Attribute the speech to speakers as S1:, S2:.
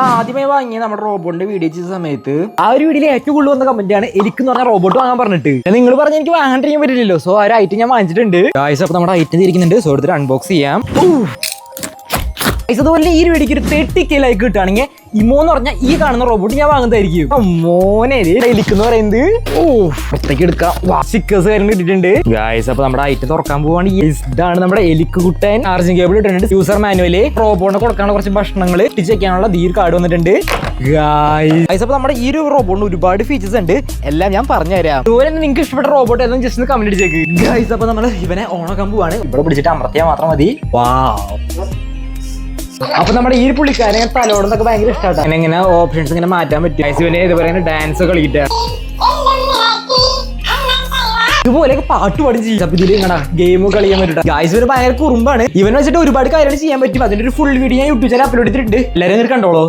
S1: ആദ്യമായി വാങ്ങിയ നമ്മുടെ റോബോട്ടിന്റെ വീഡിയോ ചെയ്ത സമയത്ത് ആ ഒരു വീഡിയോയിൽ ഏറ്റവും കൂടുതൽ വന്ന കമന്റ് ആണ് എനിക്ക് എന്ന് പറഞ്ഞ റോബോട്ട് വാങ്ങാൻ പറഞ്ഞിട്ട്. നിങ്ങൾ പറഞ്ഞ എനിക്ക് വാങ്ങാണ്ടിരിക്കാൻ പറ്റില്ലല്ലോ. സോ ആ ഒരു ഐറ്റം ഞാൻ വാങ്ങിച്ചിട്ടുണ്ട്. അപ്പൊ നമ്മുടെ ഐറ്റം ഇരിക്കുന്നുണ്ട്. സോ എടുത്തിട്ട് അൺബോക്സ് ചെയ്യാം. അതുപോലെ ഈ ഒരു വീഡിയോക്ക് ഒരു 30K ലൈക്ക് കിട്ടുകയാണെങ്കിൽ ഇമോ എന്ന് പറഞ്ഞാൽ ഈ കാണുന്ന റോബോട്ട് ഞാൻ വാങ്ങുന്നതായിരിക്കും. മോനെ എലിക്കെന്ന് പറയുന്നത് പുറത്തേക്ക് എടുക്കാം. സ്റ്റിക്കേഴ്സ് കാര്യം ഇട്ടിട്ടുണ്ട് ഗായ്സ്. അപ്പൊ നമ്മുടെ ഐറ്റം തുറക്കാൻ പോവാണ്. ഇതാണ് നമ്മുടെ എലിക്ക് കുട്ടൻ. ചാർജിംഗ് കേബിൾ ഇട്ടിട്ടുണ്ട്. യൂസർ മാനുവല്, റോബോട്ടിനെ കൊടുക്കാനുള്ള കുറച്ച് ഭക്ഷണങ്ങൾ എത്തിച്ചേക്കാനുള്ള ഈ കാർഡ് വന്നിട്ടുണ്ട് ഗായ്സ്. അപ്പൊ നമ്മുടെ ഈ ഒരു റോബോട്ടിന് ഒരുപാട് ഫീച്ചേഴ്സ് ഉണ്ട്. എല്ലാം ഞാൻ പറഞ്ഞുതരാം. അതുപോലെ തന്നെ നിങ്ങൾക്ക് ഇഷ്ടപ്പെട്ട റോബോട്ട് ഏതായാലും ജസ്റ്റ് ഒന്ന് കമന്റ് അടിച്ചേക്ക് ഗായ്സ്. അപ്പൊ നമ്മൾ ഇവനെ ഓണാക്കാൻ പോവാണ്. ഇവിടെ പിടിച്ചിട്ട് അമർത്തിയാൽ മാത്രം മതി. അപ്പൊ നമ്മുടെ ഈ പുള്ളിക്കാരെ തലോടുന്നൊക്കെ ഭയങ്കര ഇഷ്ടമാണ്. ഇങ്ങനെ ഓപ്ഷൻസ് ഇങ്ങനെ മാറ്റാൻ പറ്റും. ഇവനെ ഇതുപോലെ ഡാൻസ് കളിക്കിട്ട് ഇതുപോലെയൊക്കെ പാട്ട് പാടി ചെയ്യാം. ഇതിൽ ഇങ്ങനെ ഗെയിം കളിക്കാൻ പറ്റും ഗായ്സ്. ഇവര് ഭയങ്കര കുറുമ്പാണ്. ഇവനെ വെച്ചിട്ട് ഒരുപാട് കാര്യങ്ങൾ ചെയ്യാൻ പറ്റും. അതിന്റെ ഒരു ഫുൾ വീഡിയോ ഞാൻ യൂട്യൂബ് ചാനൽ അപ്ലോഡ് ചെയ്തിട്ടുണ്ട്. എല്ലാവരും കണ്ടോളൂ.